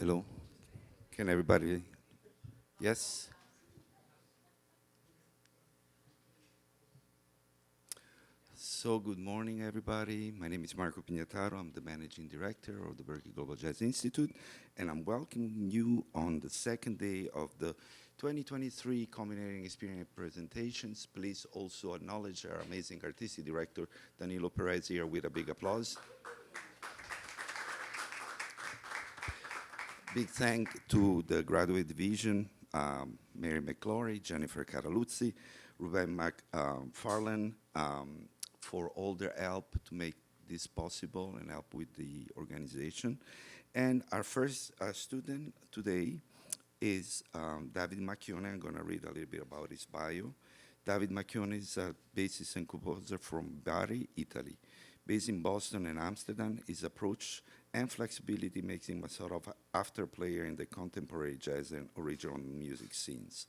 Hello. Can everybody? Yes? So, good morning, everybody. My name is Marco Pignataro. I'm the managing director of the Berklee Global Jazz Institute, and I'm welcoming you on the second day of the 2023 Culminating Experience Presentations. Please also acknowledge our amazing artistic director, Danilo Perez, here with a big applause. Big thank to the graduate division, Mary McClory, Jennifer Caraluzzi, Ruben McFarland, for all their help to make this possible and help with the organization. And our first student today is David Macchione. I'm going to read a little bit about his bio. David Macchione is a bassist and composer from Bari, Italy. Based in Boston and Amsterdam, his approach and flexibility makes him a sort of after player in the contemporary jazz and original music scenes.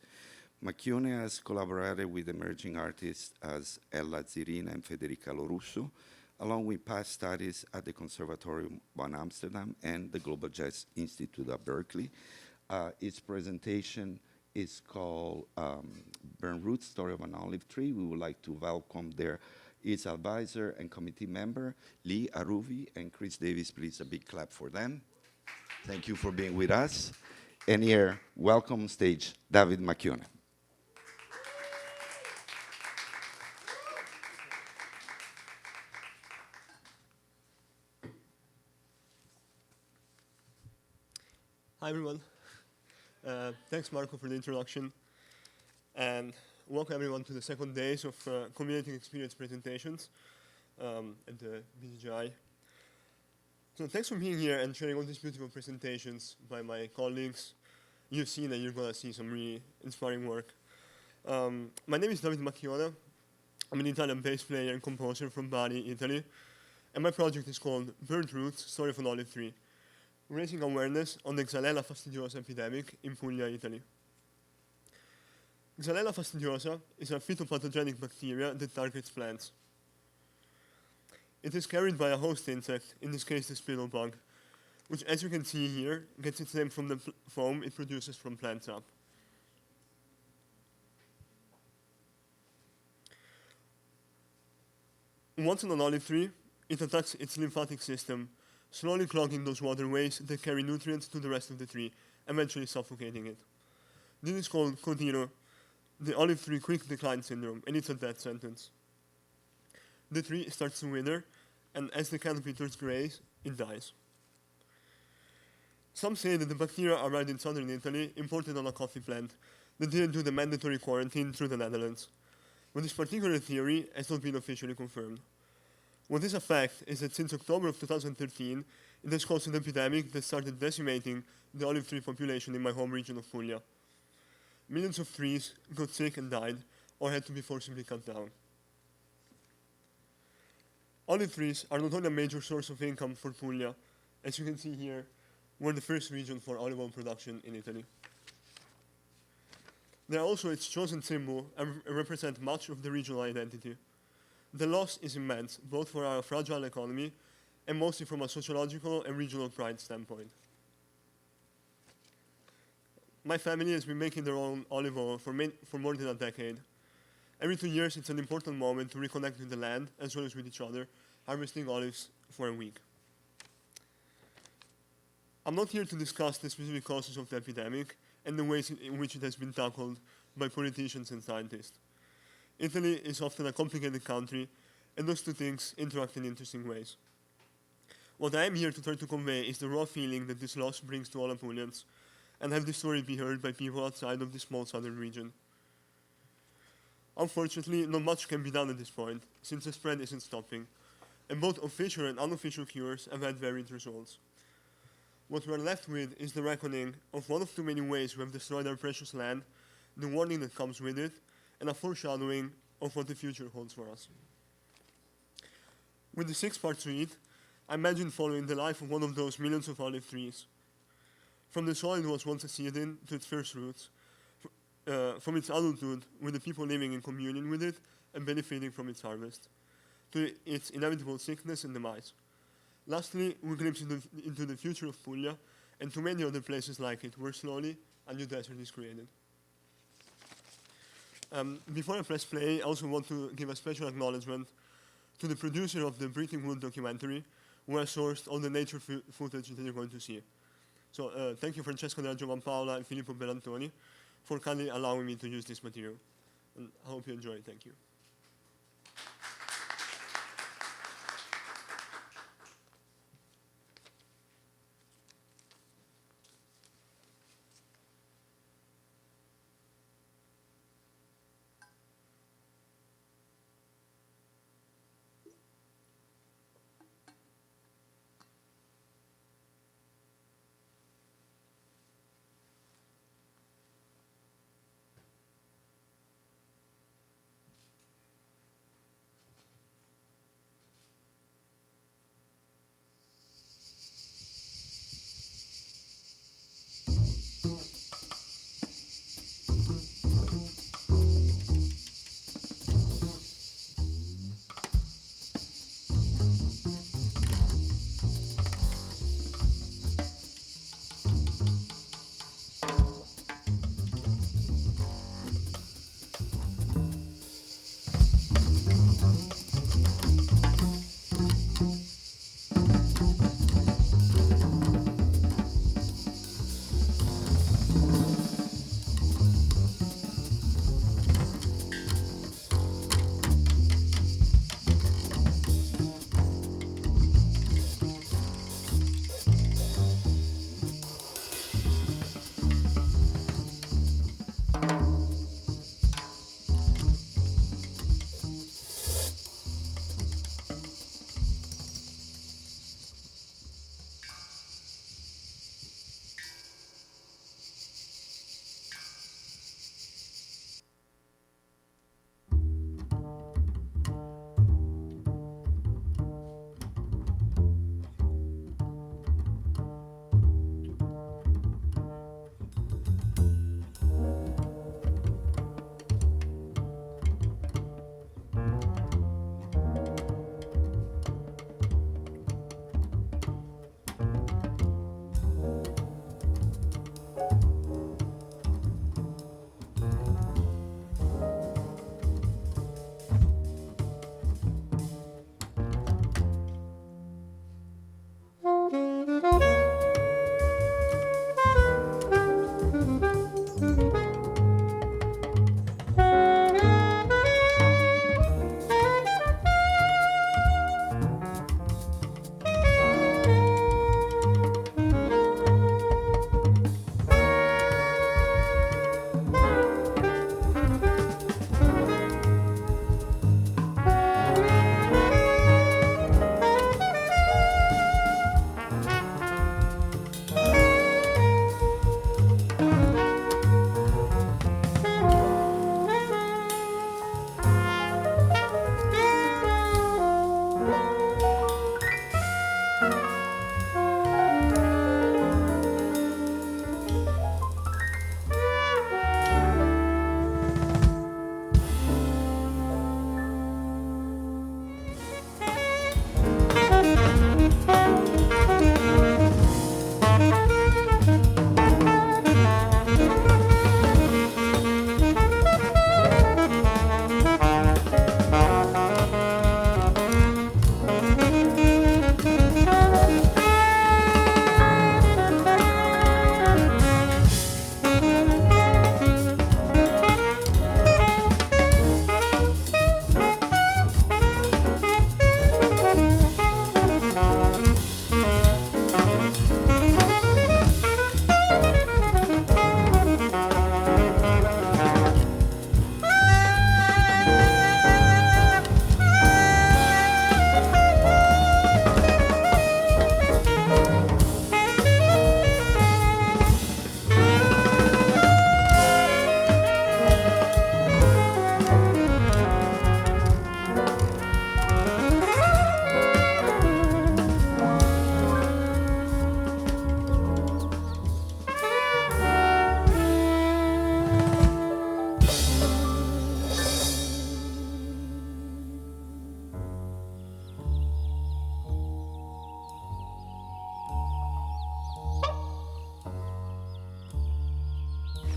Macchione has collaborated with emerging artists as Ella Zirina and Federica Lorusso, along with past studies at the Conservatorium of Amsterdam and the Global Jazz Institute at Berklee. Its presentation is called Burn Root, Story of an Olive Tree. We would like to welcome its advisor and committee member, Lee Aruvi and Chris Davis. Please, a big clap for them. Thank you for being with us. And here, welcome stage, David Macchione. Hi, everyone. Thanks, Marco, for the introduction. And welcome, everyone, to the second days of Community Experience Presentations at the BGI. So thanks for being here and sharing all these beautiful presentations by my colleagues. You've seen that you're going to see some really inspiring work. My name is David Macchione. I'm an Italian bass player and composer from Bari, Italy. And my project is called Burnt Roots, Story of an Olive Tree, raising awareness on the Xylella fastidiosa epidemic in Puglia, Italy. Xylella fastidiosa is a phytopathogenic bacteria that targets plants. It is carried by a host insect, in this case the spittle bug, which, as you can see here, gets its name from the foam it produces from plant sap. Once on an olive tree, it attacks its lymphatic system, slowly clogging those waterways that carry nutrients to the rest of the tree, eventually suffocating it. This is called CODIRO, the olive tree quick decline syndrome, and it's a death sentence. The tree starts to wither, and as the canopy turns gray, it dies. Some say that the bacteria arrived in southern Italy, imported on a coffee plant, that didn't do the mandatory quarantine through the Netherlands. But this particular theory has not been officially confirmed. What is a fact is that since October of 2013, it has caused an epidemic that started decimating the olive tree population in my home region of Puglia. Millions of trees got sick and died, or had to be forcibly cut down. Olive trees are not only a major source of income for Puglia. As you can see here, we're the first region for olive oil production in Italy. They are also its chosen symbol and represent much of the regional identity. The loss is immense, both for our fragile economy and mostly from a sociological and regional pride standpoint. My family has been making their own olive oil for more than a decade. Every 2 years, it's an important moment to reconnect with the land as well as with each other, harvesting olives for a week. I'm not here to discuss the specific causes of the epidemic and the ways in which it has been tackled by politicians and scientists. Italy is often a complicated country, and those two things interact in interesting ways. What I am here to try to convey is the raw feeling that this loss brings to all Apulians, and have this story be heard by people outside of this small southern region. Unfortunately, not much can be done at this point, since the spread isn't stopping, and both official and unofficial cures have had varied results. What we are left with is the reckoning of one of too many ways we have destroyed our precious land, the warning that comes with it, and a foreshadowing of what the future holds for us. With the 6-part suite, I imagine following the life of one of those millions of olive trees. From the soil it was once a seed in to its first roots, from its adulthood with the people living in communion with it and benefiting from its harvest, to its inevitable sickness and demise. Lastly, we glimpse into the future of Puglia and to many other places like it, where slowly a new desert is created. Before I press play, I also want to give a special acknowledgement to the producer of the Breathing Wood documentary, who has sourced all the nature footage that you're going to see. So thank you Francesco Della Giovanpaola and Filippo Bellantoni for kindly allowing me to use this material. And I hope you enjoy it. Thank you.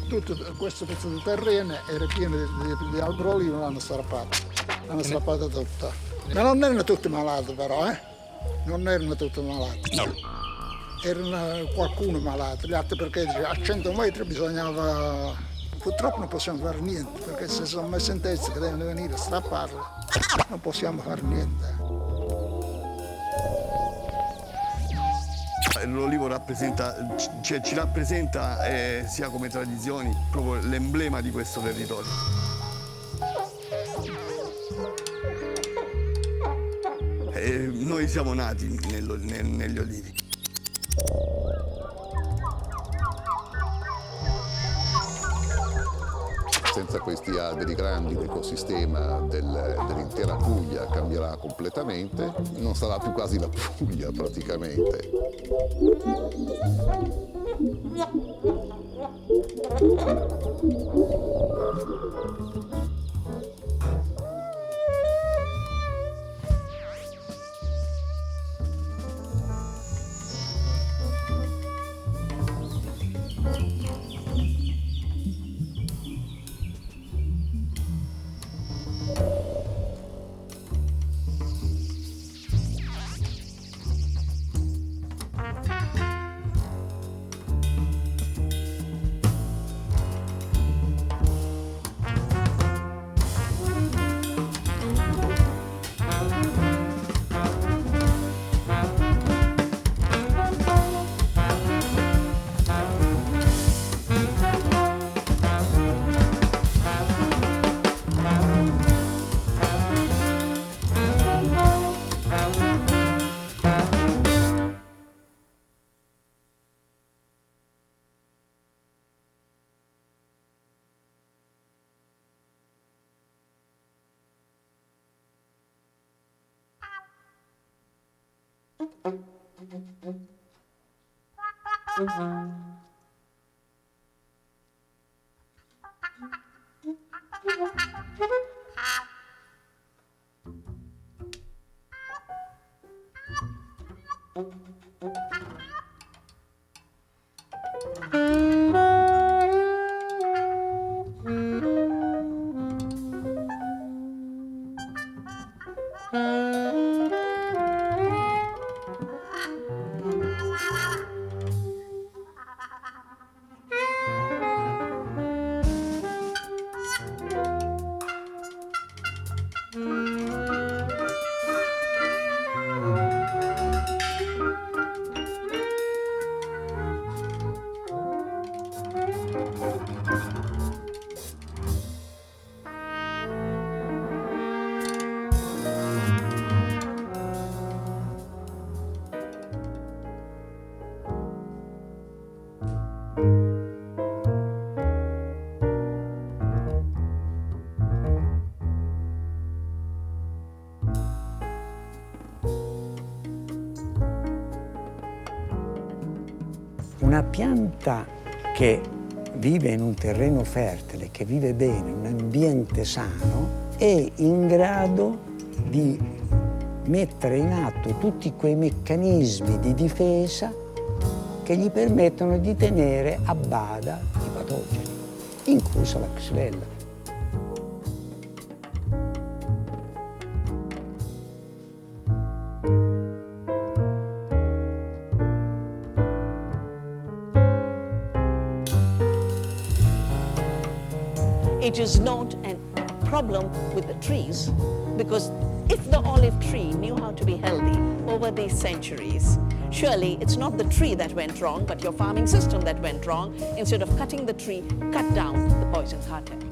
Tutto questo pezzo di terreno era pieno di alberi olivo, l'hanno strappato tutta. Ma non erano tutti malati però, non erano tutti malati. Erano qualcuno malato, gli altri perché a 100 metri bisognava... Purtroppo non possiamo fare niente, perché se sono messi in testa che devono venire a strapparla, non possiamo fare niente. L'olivo ci rappresenta sia come tradizioni proprio l'emblema di questo territorio. Noi siamo nati negli olivi. Senza questi alberi grandi l'ecosistema dell'intera Puglia cambierà completamente, non sarà più quasi la Puglia praticamente. Una pianta che vive in un terreno fertile, che vive bene, in un ambiente sano, è in grado di mettere in atto tutti quei meccanismi di difesa che gli permettono di tenere a bada i patogeni, inclusa la xylella. It is not a problem with the trees, because if the olive tree knew how to be healthy over these centuries, surely it's not the tree that went wrong, but your farming system that went wrong. Instead of cutting the tree, cut down the poison cartel.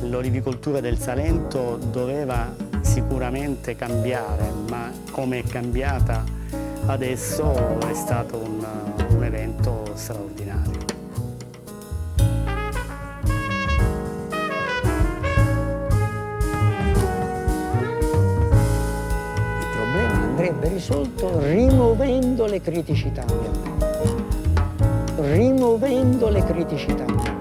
L'olivicoltura del Salento doveva sicuramente cambiare, ma come è cambiata adesso è stato un evento straordinario. Il problema andrebbe risolto rimuovendo le criticità ambientali. Rimuovendo le criticità ambientali.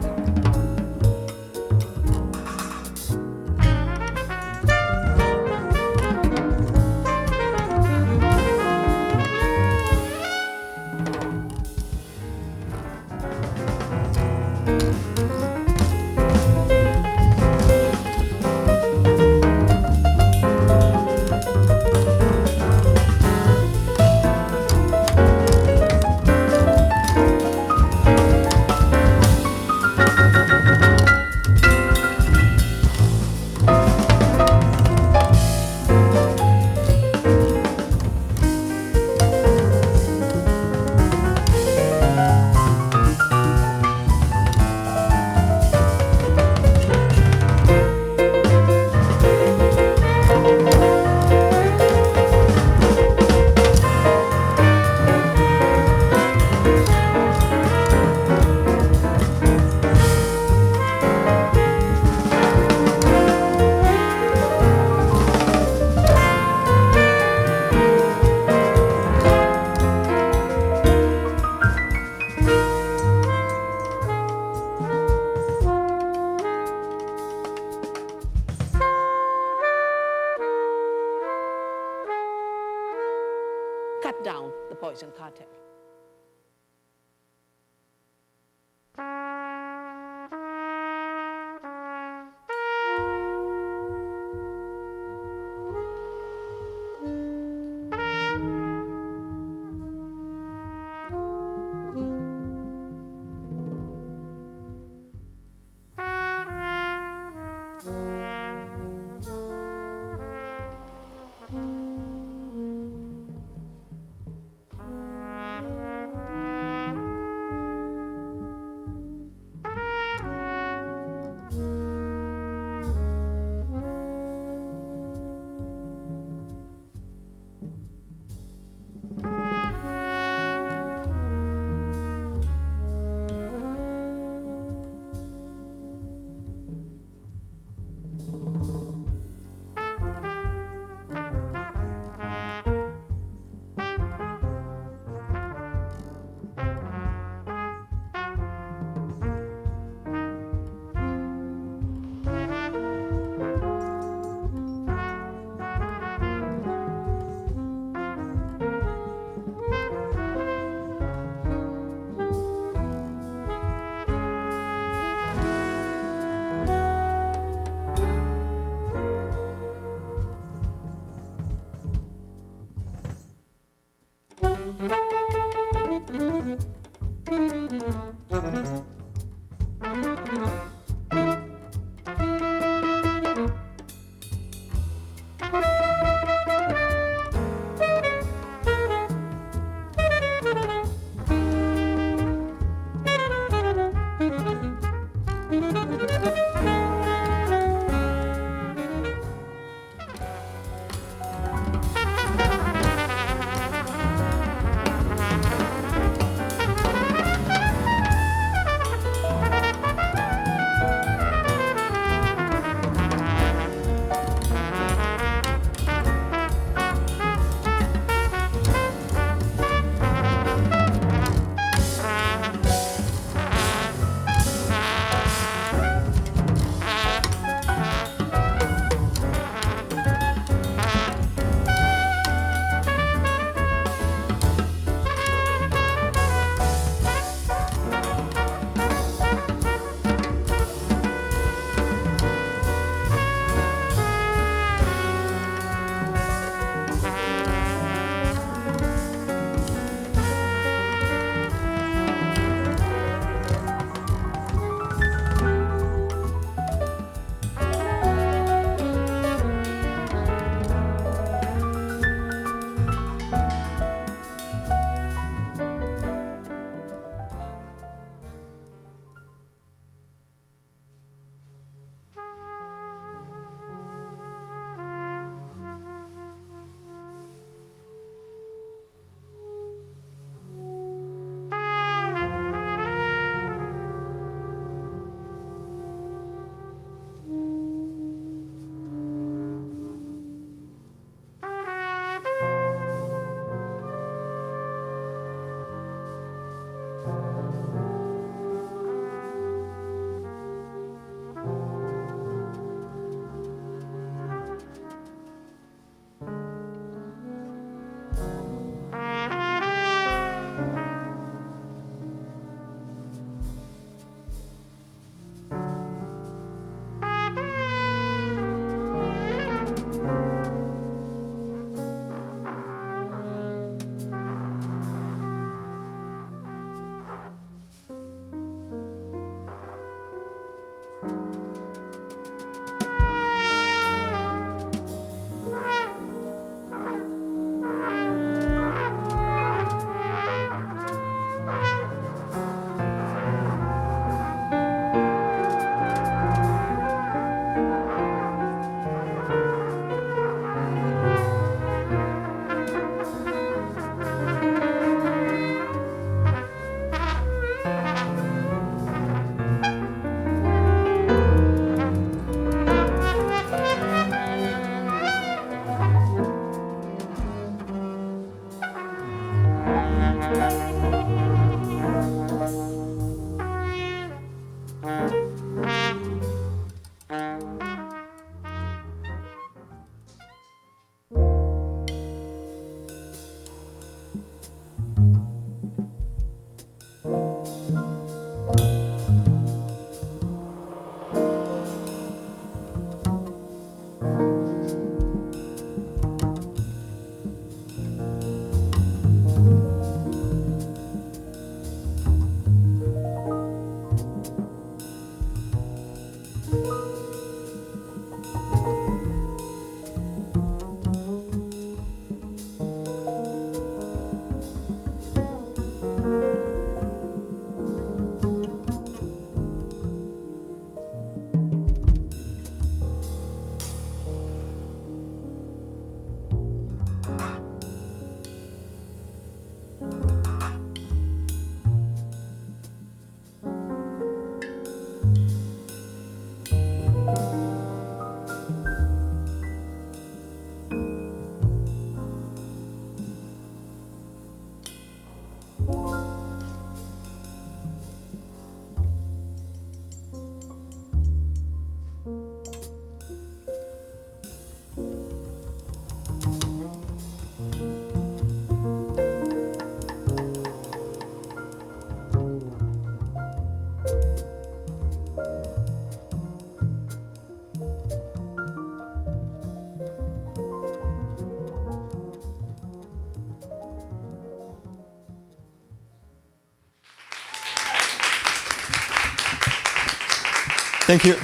Thank you.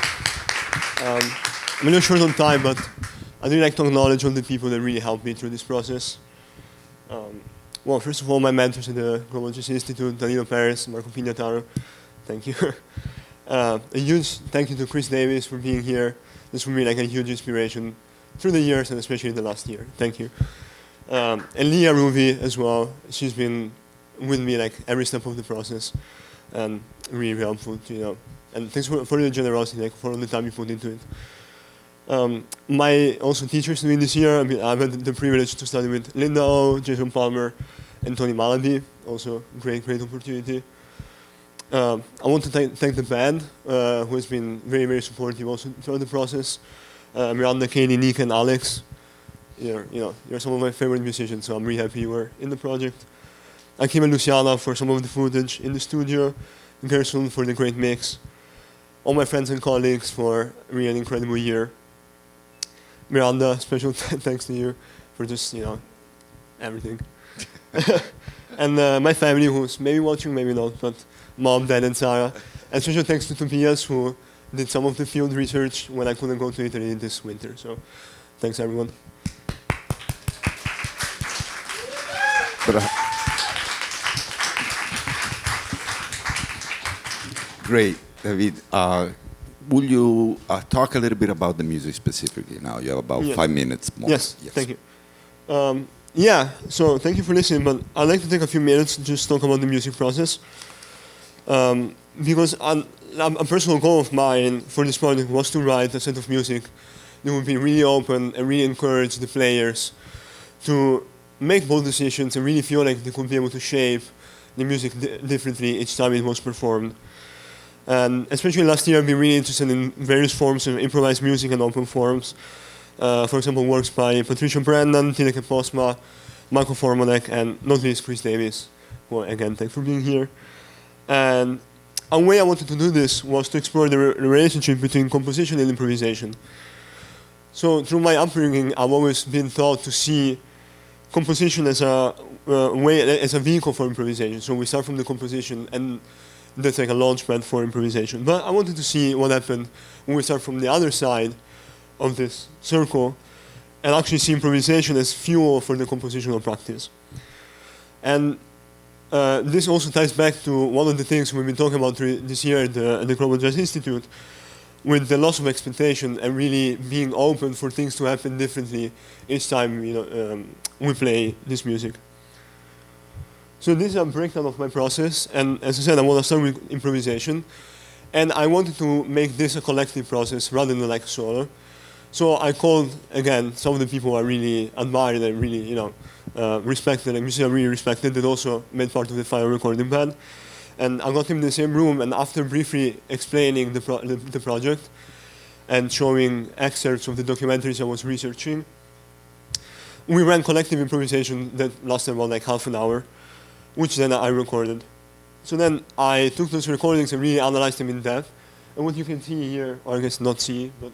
I'm a little short on time, but I'd really like to acknowledge all the people that really helped me through this process. Well, first of all, my mentors at the Global Justice Institute, Danilo Perez, Marco Pignataro, thank you. A huge thank you to Chris Davis for being here. This for me like a huge inspiration through the years and especially the last year. Thank you. And Leah Ruby as well. She's been with me like every step of the process and really helpful, you know. And thanks for your generosity, like for all the time you put into it. My also teachers doing this year, I mean, I've had the privilege to study with Linda O, Jason Palmer, and Tony Malaby. Also, great opportunity. I want to thank the band, who has been very supportive also throughout the process. Miranda, Katie, Nick, and Alex. You're some of my favorite musicians, so I'm really happy you were in the project. Akim and Luciana for some of the footage in the studio. Gerson for the great mix. All my friends and colleagues for really an incredible year. Miranda, special thanks to you for just, everything. And my family, who's maybe watching, maybe not, but Mom, Dad, and Sarah. And special thanks to Tobias, who did some of the field research when I couldn't go to Italy this winter. So thanks, everyone. Great, David. Will you talk a little bit about the music specifically now? You have about 5 minutes more. Yes, thank you. So thank you for listening, but I'd like to take a few minutes to just talk about the music process. Because a personal goal of mine for this project was to write a set of music that would be really open and really encourage the players to make bold decisions and really feel like they could be able to shape the music differently each time it was performed. And especially last year, I've been really interested in various forms of improvised music and open forms. For example, works by Patricia Brennan, Tineke Posma, Michael Formanek, and not least Chris Davis, who again, thanks for being here. And a way I wanted to do this was to explore the relationship between composition and improvisation. So through my upbringing, I've always been taught to see composition as a as a vehicle for improvisation. So we start from the composition, and that's like a launchpad for improvisation. But I wanted to see what happened when we start from the other side of this circle and actually see improvisation as fuel for the compositional practice. And this also ties back to one of the things we've been talking about this year at the Global Jazz Institute, with the loss of expectation and really being open for things to happen differently each time we play this music. So this is a breakdown of my process, and as I said, I want to start with improvisation, and I wanted to make this a collective process rather than like solo. So I called, again, some of the people I really admired and really, respected, and musicians I really respected, that also made part of the final recording band. And I got him in the same room, and after briefly explaining the project and showing excerpts of the documentaries I was researching, we ran collective improvisation that lasted about like half an hour, which then I recorded. So then I took those recordings and really analyzed them in depth. And what you can see here, or I guess not see, but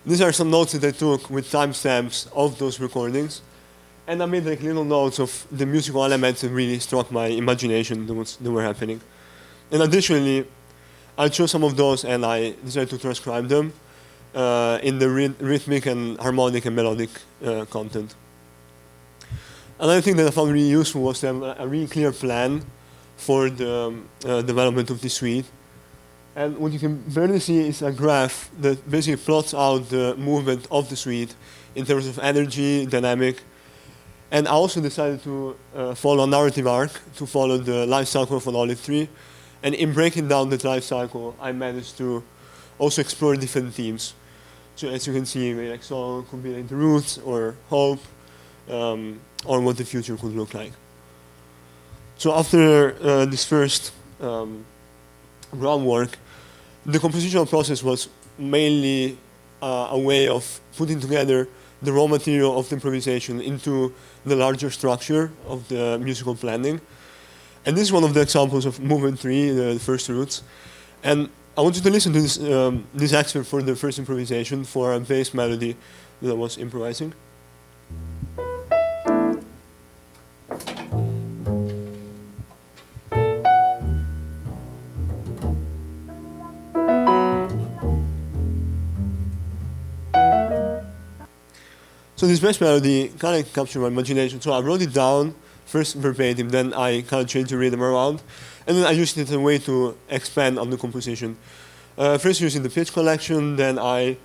these are some notes that I took with timestamps of those recordings. And I made like little notes of the musical elements that really struck my imagination that were happening. And additionally, I chose some of those and I decided to transcribe them in the rhythmic and harmonic and melodic content. Another thing that I found really useful was to have a really clear plan for the development of the suite. And what you can barely see is a graph that basically plots out the movement of the suite in terms of energy, dynamic. And I also decided to follow a narrative arc to follow the life cycle of an Olive Tree. And in breaking down that life cycle, I managed to also explore different themes. So as you can see, like song could be like the roots or hope, or what the future could look like. So after this first groundwork, the compositional process was mainly a way of putting together the raw material of the improvisation into the larger structure of the musical planning. And this is one of the examples of movement 3, the first roots. And I want you to listen to this excerpt for the first improvisation for a bass melody that I was improvising. So this bass melody kind of captured my imagination. So I wrote it down, first verbatim, then I kind of changed the rhythm around. And then I used it as a way to expand on the composition. First using the pitch collection, then I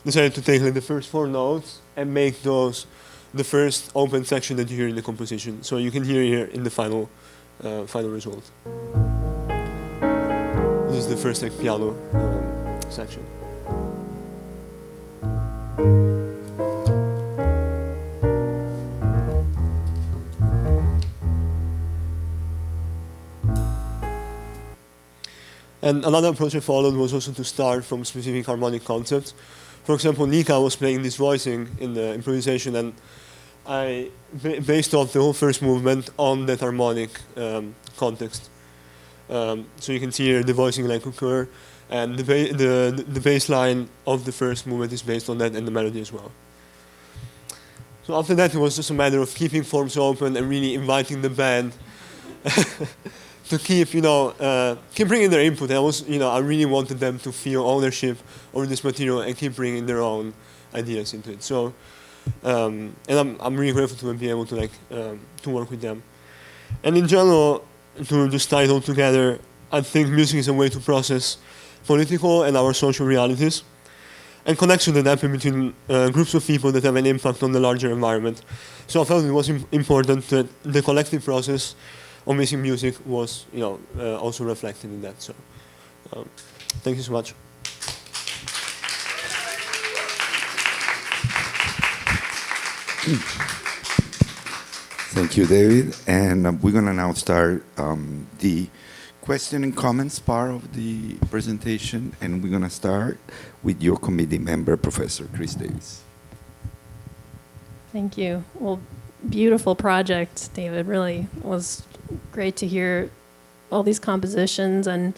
decided to take like the first 4 notes and make those the first open section that you hear in the composition. So you can hear here in the final result. This is the first like piano section. And another approach I followed was also to start from specific harmonic concepts. For example, Nika was playing this voicing in the improvisation, and I based off the whole first movement on that harmonic context. So you can see here the voicing like occur, and the bass line of the first movement is based on that, and the melody as well. So after that, it was just a matter of keeping forms open and really inviting the band to keep, keep bringing their input. I really wanted them to feel ownership over this material and keep bringing their own ideas into it. So, and I'm really grateful to be able to to work with them. And in general, to just tie it all together, I think music is a way to process political and our social realities, and connection that happen between groups of people that have an impact on the larger environment. So I felt it was important that the collective process of making music was, also reflected in that. So, thank you so much. Thank you, David. And we're going to now start the question and comments part of the presentation. And we're going to start with your committee member, Professor Chris Davis. Thank you. Well, beautiful project, David. Really was great to hear all these compositions, and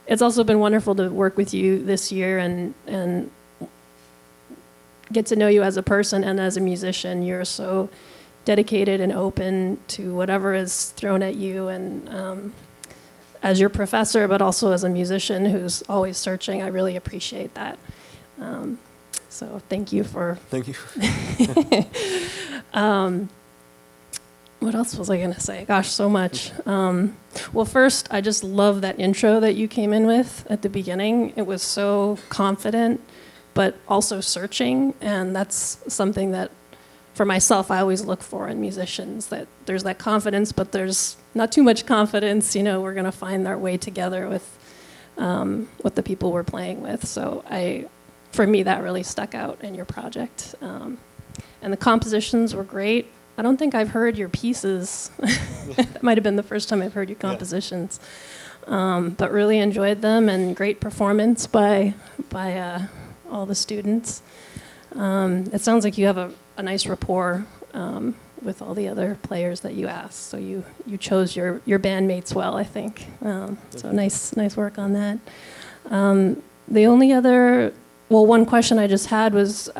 it's also been wonderful to work with you this year and get to know you as a person and as a musician. You're so dedicated and open to whatever is thrown at you, and as your professor, but also as a musician who's always searching. I really appreciate that. So thank you for... Thank you. What else was I going to say? Gosh, so much. Well, first, I just love that intro that you came in with at the beginning. It was so confident, but also searching, and that's something that, for myself, I always look for in musicians, that there's that confidence, but there's not too much confidence. We're going to find our way together with the people we're playing with. So for me, that really stuck out in your project. And the compositions were great. I don't think I've heard your pieces. That might have been the first time I've heard your compositions. But really enjoyed them, and great performance by all the students. It sounds like you have a nice rapport with all the other players that you asked. So you chose your bandmates well, I think. So nice work on that. The only other, one question I just had was,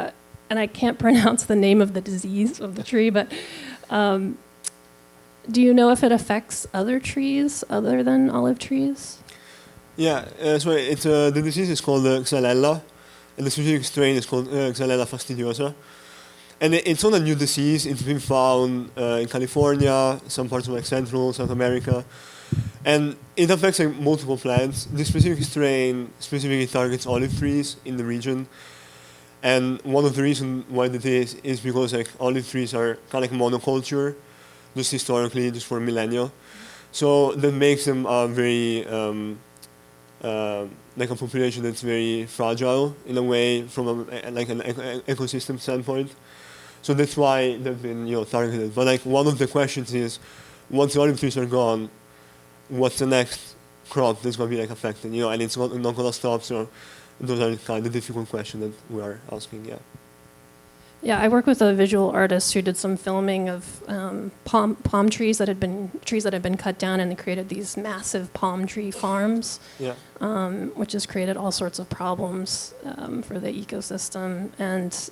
and I can't pronounce the name of the disease of the tree, but do you know if it affects other trees other than olive trees? Yeah, so the disease is called Xylella, and the specific strain is called Xylella fastidiosa. And it's not a new disease. It's been found in California, some parts of Central, South America. And it affects multiple plants. This specific strain specifically targets olive trees in the region. And one of the reasons why that is because olive trees are kind of monoculture, just historically, just for millennia. So that makes them very, a population that's very fragile in a way from an ecosystem standpoint. So that's why they've been targeted. But one of the questions is, once the olive trees are gone, what's the next crop that's going to be affected? And it's not going to stop. So those are kind of difficult questions that we are asking. Yeah. Yeah, I work with a visual artist who did some filming of palm trees that had been cut down, and they created these massive palm tree farms. Yeah. Which has created all sorts of problems for the ecosystem. And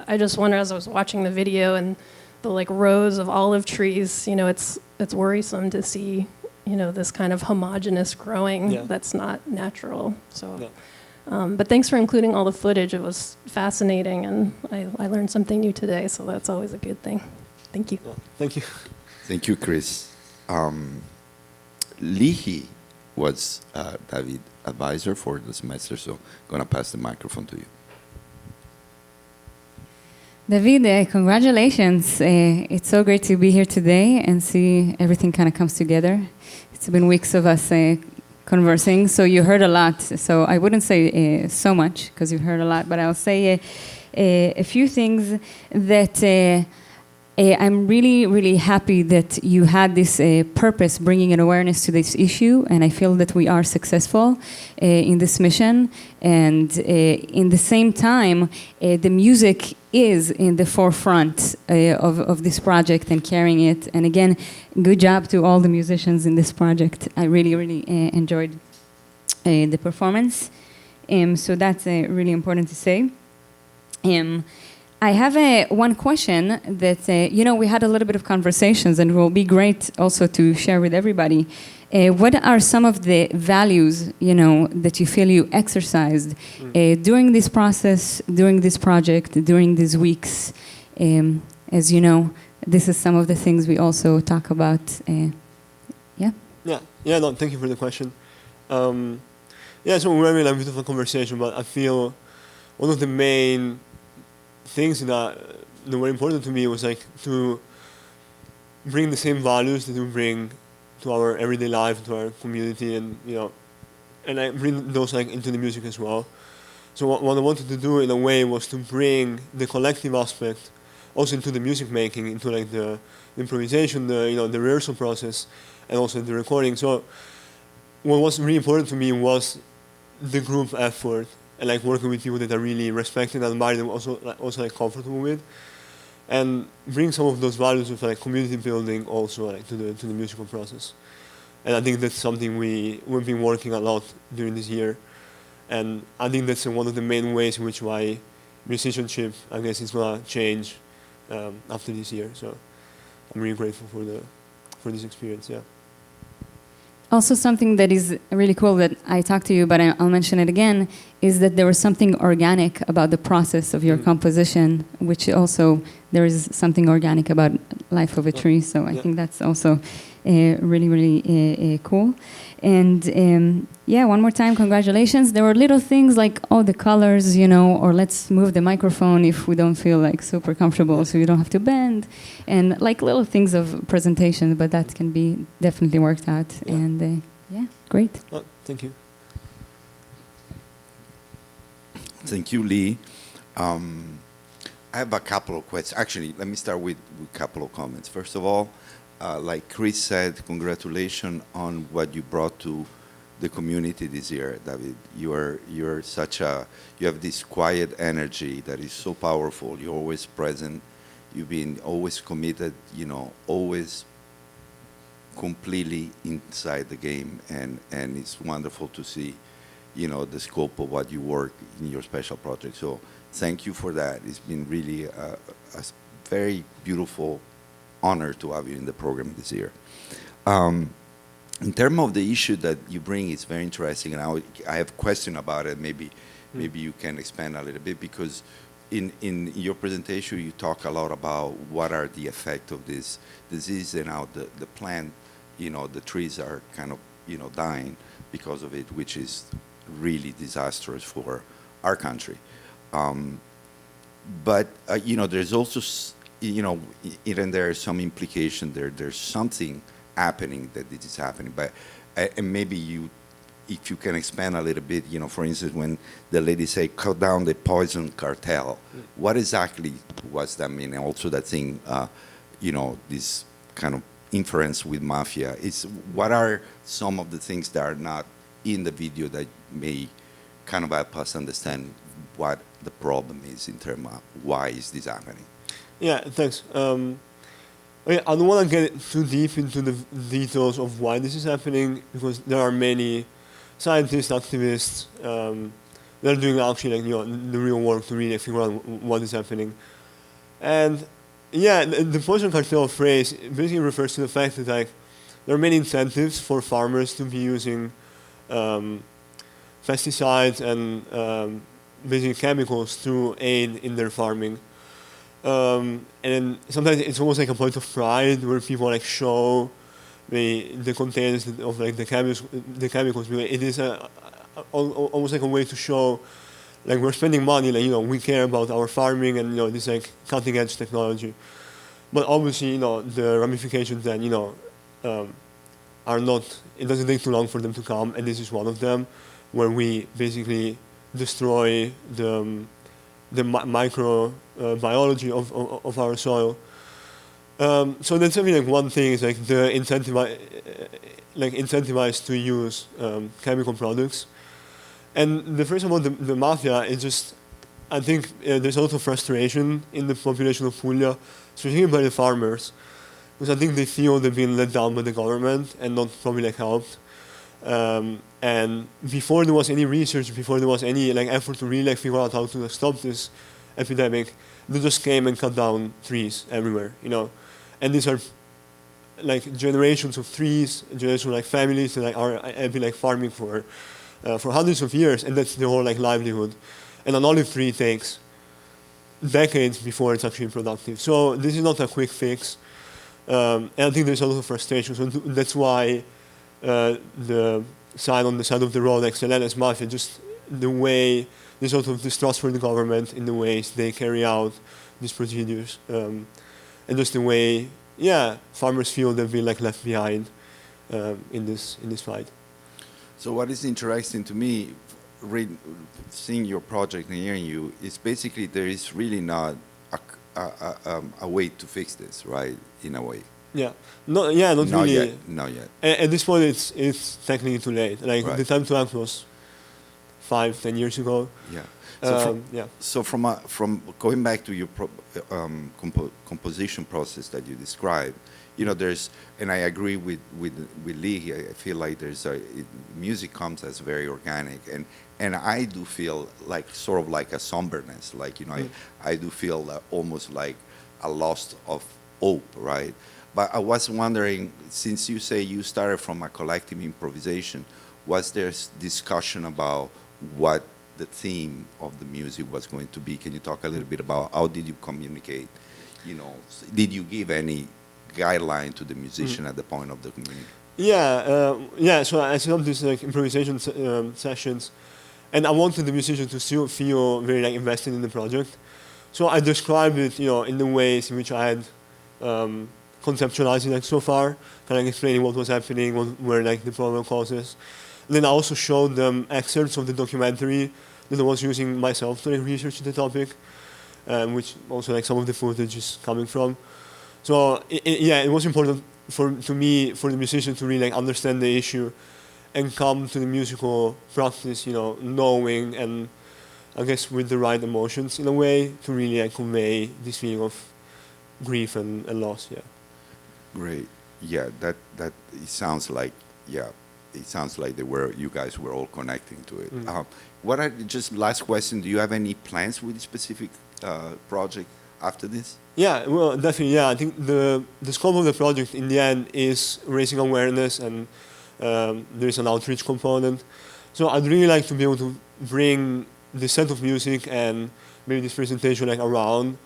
I just wonder, as I was watching the video and the rows of olive trees, it's worrisome to see, this kind of homogeneous growing that's not natural. So But thanks for including all the footage. It was fascinating, and I learned something new today, so that's always a good thing. Thank you. Thank you. Thank you, Chris. Lihi was David's advisor for the semester, so I'm going to pass the microphone to you. David, congratulations. It's so great to be here today and see everything kind of comes together. It's been weeks of us conversing, so you heard a lot. So I wouldn't say so much because you heard a lot, but I'll say a few things that I'm really, really happy that you had this purpose, bringing an awareness to this issue, and I feel that we are successful in this mission. And in the same time, the music is in the forefront of this project and carrying it. And again, good job to all the musicians in this project. I really, really enjoyed the performance. So that's really important to say. I have one question that, we had a little bit of conversations, and it will be great also to share with everybody. What are some of the values, that you feel you exercised during this process, during this project, during these weeks? As you know, this is some of the things we also talk about. Yeah, no, thank you for the question. So we're having a bit of a conversation, but I feel one of the main things that were important to me was like to bring the same values that we bring to our everyday life, to our community, and and I bring those like into the music as well. So what I wanted to do in a way was to bring the collective aspect also into the music making, into like the improvisation, the rehearsal process, and also the recording. So what was really important to me was the group effort, and like working with people that I really respect and admire, and also like comfortable with, and bring some of those values of like community building also like to the musical process. And I think that's something we've been working a lot during this year, and I think that's one of the main ways in which why musicianship, I guess, is gonna change after this year. So I'm really grateful for this experience. Yeah. Also, something that is really cool that I talked to you, but I'll mention it again, is that there was something organic about the process of your composition, which also there is something organic about Life of a Tree. So I think that's also really, really cool. And one more time, congratulations. There were little things like, the colors, or let's move the microphone if we don't feel like super comfortable, so you don't have to bend, and like little things of presentation, but that can be definitely worked out. Yeah. And great. Thank you. Thank you, Lee. I have a couple of questions. Actually, let me start with a couple of comments. First of all, like Chris said, congratulations on what you brought to the community this year, David. You have this quiet energy that is so powerful. You're always present. You've been always committed, always completely inside the game, and it's wonderful to see, the scope of what you work in your special project. So thank you for that. It's been really a very beautiful honor to have you in the program this year. In terms of the issue that you bring, it's very interesting, and I have a question about it. Maybe you can expand a little bit, because in your presentation you talk a lot about what are the effects of this disease, and how the plant, the trees are kind of dying because of it, which is really disastrous for our country. But there's also even there is some implication there's something happening that this is happening. But and maybe if you can expand a little bit, for instance, when the lady say cut down the poison cartel, what exactly was that mean? And also that thing, this kind of inference with mafia. What are some of the things that are not in the video that may kind of help us understand what the problem is in terms of why is this happening? Yeah, thanks. I don't want to get too deep into the details of why this is happening, because there are many scientists, activists that are doing actually the real work to really figure out what is happening. And the poison cartel phrase basically refers to the fact that there are many incentives for farmers to be using pesticides and basically chemicals to aid in their farming. And sometimes it's almost like a point of pride where people like show the contents of like the chemicals. It is almost like a way to show like we're spending money, like we care about our farming and this like cutting edge technology. But obviously the ramifications then are not. It doesn't take too long for them to come, and this is one of them, where we basically destroy the microbiology of our soil. So that's something like one thing is like the incentivized to use chemical products. And the first about the mafia is just, I think there's a lot of frustration in the population of Puglia, especially by the farmers, because I think they feel they've been let down by the government and not probably like helped. And before there was any research, before there was any like effort to really like figure out how to stop this epidemic, they just came and cut down trees everywhere, And these are like generations of trees, generations of like families that have been like farming for hundreds of years, and that's their whole like livelihood. And an olive tree takes decades before it's actually productive. So this is not a quick fix. And I think there's a lot of frustration. So that's why the sign on the side of the road, Excellences Mafia, just the way, there's sort of distrust for the government in the ways they carry out these procedures. And just the way, farmers feel they've been like left behind in this fight. So what is interesting to me, seeing your project and hearing you, is basically there is really not a way to fix this, right? In a way. Yeah. Not really. Yet. Not yet. At this point, it's technically too late. Like the time to act was 5-10 years ago. Yeah. So from going back to your composition process that you described, there's, and I agree with Lee here. I feel like music comes as very organic, and I do feel like sort of like a somberness, like I do feel almost like a loss of hope, right? But I was wondering, since you say you started from a collective improvisation, was there discussion about what the theme of the music was going to be? Can you talk a little bit about how did you communicate? Did you give any guideline to the musician at the point of the community? So I set up these like improvisation sessions, and I wanted the musician to still feel very like invested in the project. So I described it, in the ways in which I had conceptualized it like so far, kind of explaining what was happening, what were like the problem causes. And then I also showed them excerpts of the documentary that I was using myself to like, research the topic, which also like some of the footage is coming from. So it was important for the musician to really like understand the issue and come to the musical practice, knowing and I guess with the right emotions in a way to really like, convey this feeling of grief and loss. Yeah. Great. Yeah, that it sounds like you guys were all connecting to it. What are just last question? Do you have any plans with a specific project after this? Yeah, well, definitely. Yeah, I think the scope of the project in the end is raising awareness, and there is an outreach component. So I'd really like to be able to bring this set of music and maybe this presentation like around,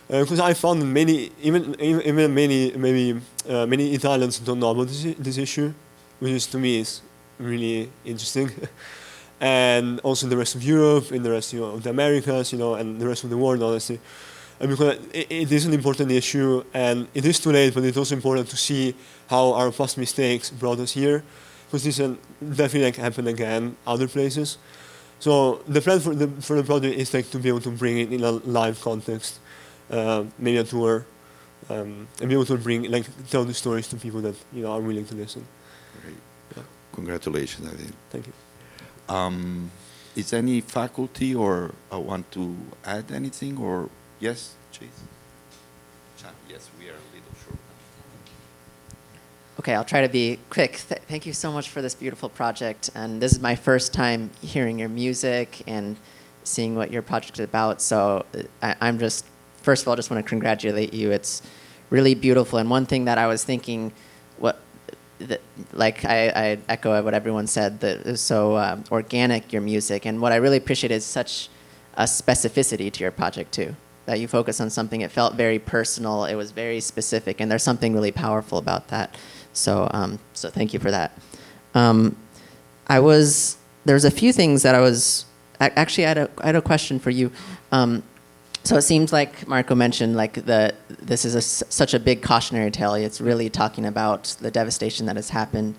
because I found many Italians don't know about this issue, which is to me is really interesting. And also the rest of Europe, in the rest of the Americas, and the rest of the world, honestly. And because it is an important issue, and it is too late, but it's also important to see how our past mistakes brought us here, because this can definitely like happen again other places. So the plan for the project is like to be able to bring it in a live context, maybe a tour, and be able to tell the stories to people that are willing to listen. Great. Yeah. Congratulations, David. Thank you. Is any faculty or want to add anything or yes, Chase? Yes, we are a little short. Okay, I'll try to be quick. Thank you so much for this beautiful project. And this is my first time hearing your music and seeing what your project is about. So I'm just, first of all, just want to congratulate you. It's really beautiful. And one thing that I was thinking, like I echo what everyone said, that it was so organic, your music. And what I really appreciate is such a specificity to your project too, that you focus on something, it felt very personal, it was very specific, and there's something really powerful about that. So, so thank you for that. There's a few things that actually I had a question for you. So it seems like Marco mentioned, like this is such a big cautionary tale. It's really talking about the devastation that has happened.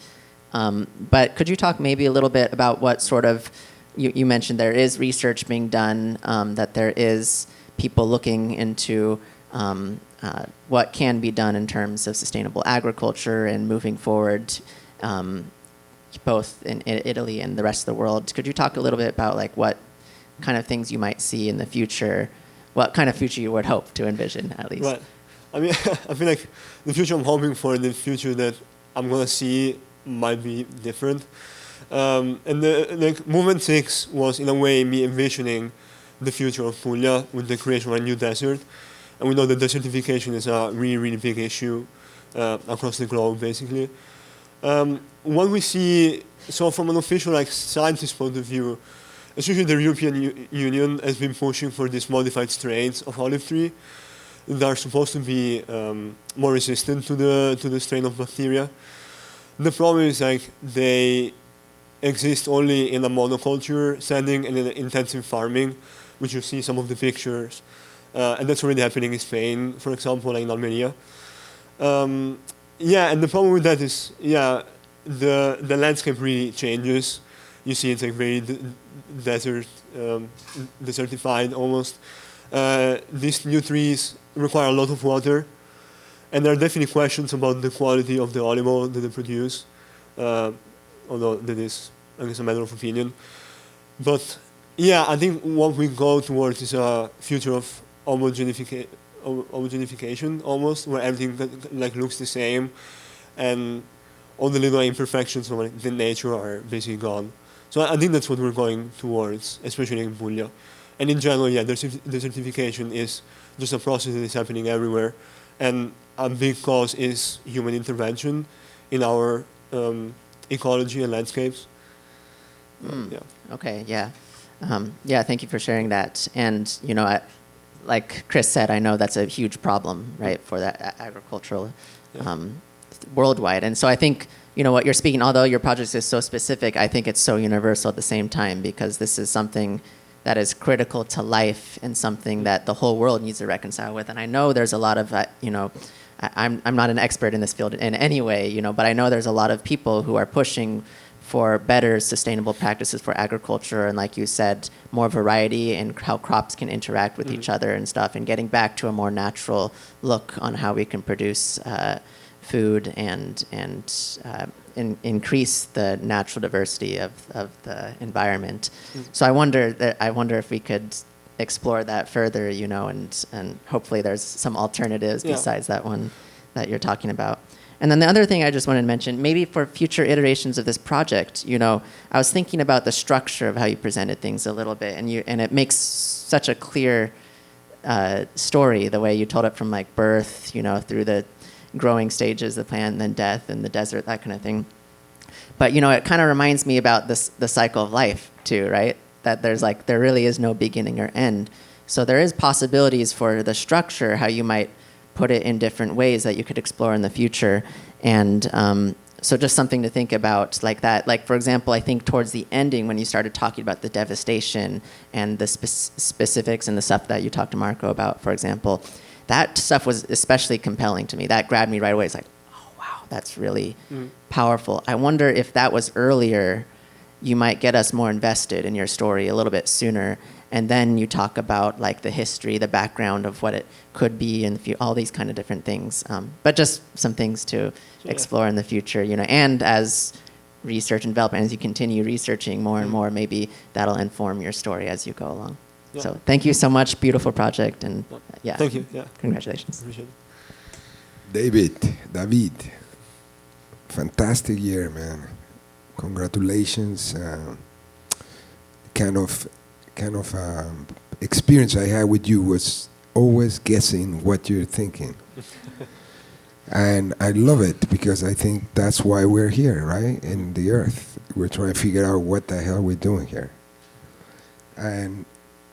But could you talk maybe a little bit about what sort of, you mentioned there is research being done, that there is people looking into what can be done in terms of sustainable agriculture and moving forward, both in Italy and the rest of the world. Could you talk a little bit about like what kind of things you might see in the future? What kind of future you would hope to envision, at least? Right. I mean, I feel like the future I'm hoping for, the future that I'm gonna see might be different. And like Movement 6 was in a way me envisioning the future of Puglia with the creation of a new desert. And we know that desertification is a really, really big issue across the globe, basically. What we see, so from an official like scientist point of view, especially the European Union has been pushing for these modified strains of olive tree that are supposed to be more resistant to the strain of bacteria. The problem is like they exist only in a monoculture setting and in intensive farming, which you see some of the pictures, and that's already happening in Spain, for example, like in Almeria. Yeah, and the problem with that is, yeah, the landscape really changes. You see it's like very desertified almost. These new trees require a lot of water, and there are definitely questions about the quality of the olive oil that they produce, although that is, I guess, a matter of opinion. But yeah, I think what we go towards is a future of homogenification almost, where everything like looks the same, and all the little imperfections of like, the nature are basically gone. So I think that's what we're going towards, especially in Puglia. And in general, yeah, desertification is just a process that is happening everywhere. And a big cause is human intervention in our ecology and landscapes. Yeah. Okay, yeah. Yeah, thank you for sharing that. And, you know, like Chris said, I know that's a huge problem, right, for that agricultural worldwide. And so I think, you know, what you're speaking, although your project is so specific, I think it's so universal at the same time, because this is something that is critical to life and something that the whole world needs to reconcile with. And I know there's a lot of, you know, I'm not an expert in this field in any way, you know, but I know there's a lot of people who are pushing for better sustainable practices for agriculture, and like you said, more variety and how crops can interact with each other and stuff, and getting back to a more natural look on how we can produce food and increase the natural diversity of the environment. So I wonder if we could explore that further, you know, and hopefully there's some alternatives besides that one that you're talking about. And then the other thing I just wanted to mention, maybe for future iterations of this project, you know, I was thinking about the structure of how you presented things a little bit, and it makes such a clear story, the way you told it from like birth, you know, through the growing stages, the plant, and then death and the desert, that kind of thing. But, you know, it kind of reminds me about the cycle of life too, right? That there really is no beginning or end. So there is possibilities for the structure, how you might put it in different ways that you could explore in the future. And so just something to think about like that. Like, for example, I think towards the ending, when you started talking about the devastation and the specifics and the stuff that you talked to Marco about, for example, that stuff was especially compelling to me. That grabbed me right away. It's like, oh, wow, that's really powerful. I wonder if that was earlier, you might get us more invested in your story a little bit sooner. And then you talk about like the history, the background of what it could be, and all these kind of different things. But just some things to explore in the future, you know. And as research and development, as you continue researching more and more, maybe that'll inform your story as you go along. Yeah. So thank you so much. Beautiful project, and yeah. Thank you. Yeah. Congratulations. Appreciate it. David, fantastic year, man. Congratulations. Kind of experience I had with you was always guessing what you're thinking. And I love it because I think that's why we're here, right? In the earth. We're trying to figure out what the hell we're doing here. And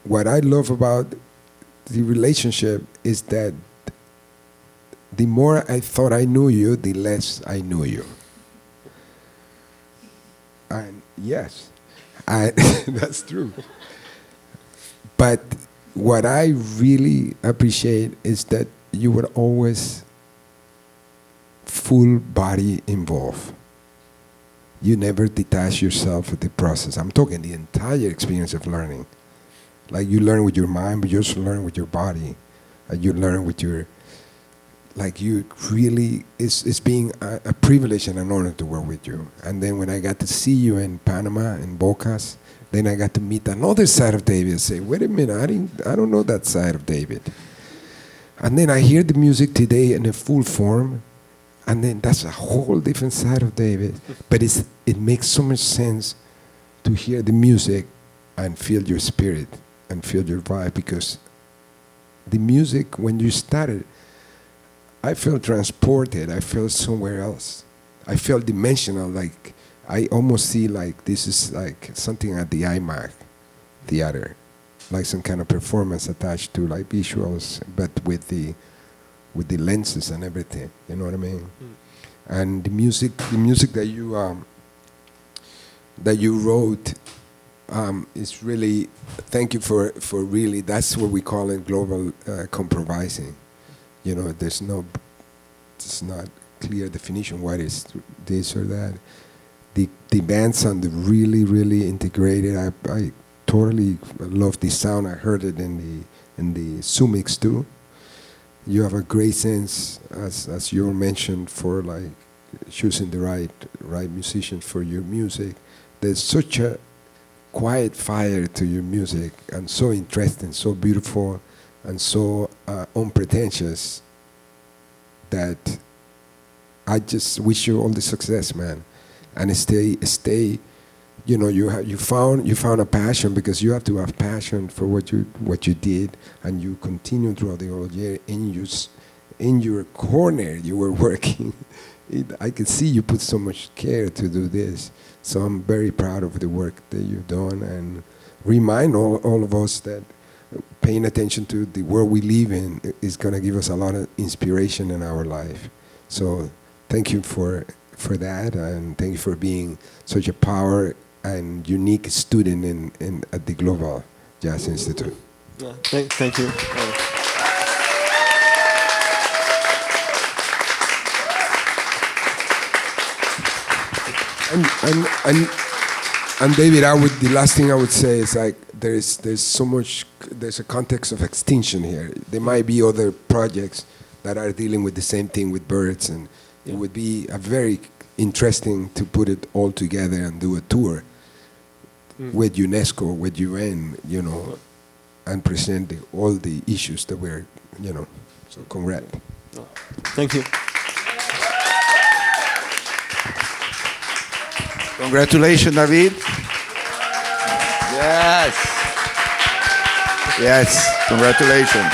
what I love about the relationship is that the more I thought I knew you, the less I knew you. And yes, that's true. But what I really appreciate is that you were always full body involved. You never detach yourself from the process. I'm talking the entire experience of learning. Like you learn with your mind, but you also learn with your body. And you learn with your, like you really, it's being a privilege and an honor to work with you. And then when I got to see you in Panama, in Bocas, then I got to meet another side of David and say, wait a minute, I don't know that side of David. And then I hear the music today in a full form, and then that's a whole different side of David. But it makes so much sense to hear the music and feel your spirit and feel your vibe, because the music, when you started, I felt transported. I felt somewhere else. I felt dimensional, like I almost see like this is like something at the IMAX theater, like some kind of performance attached to like visuals, but with the lenses and everything. You know what I mean? And the music that you wrote is really, thank you for really, that's what we call it global compromising. You know, it's not clear definition what is this or that. The band sounded really, really integrated. I totally love the sound. I heard it in the Zoom mix too. You have a great sense, as you mentioned, for like choosing the right musician for your music. There's such a quiet fire to your music, and so interesting, so beautiful, and so unpretentious, that I just wish you all the success, man. And stay. You know, you found a passion, because you have to have passion for what you did, and you continue throughout the whole year. In your corner, you were working. I could see you put so much care to do this. So I'm very proud of the work that you've done, and remind all of us that paying attention to the world we live in is going to give us a lot of inspiration in our life. So thank you for that, and thank you for being such a power and unique student at the Global Jazz Institute. Yeah, thank you. And David, the last thing I would say is like there's a context of extinction here. There might be other projects that are dealing with the same thing with birds, and it would be a very interesting to put it all together and do a tour with UNESCO, with UN, you know, and present all the issues that we're, you know. So congrats. Thank you. Congratulations, David. Yes. Yes, congratulations.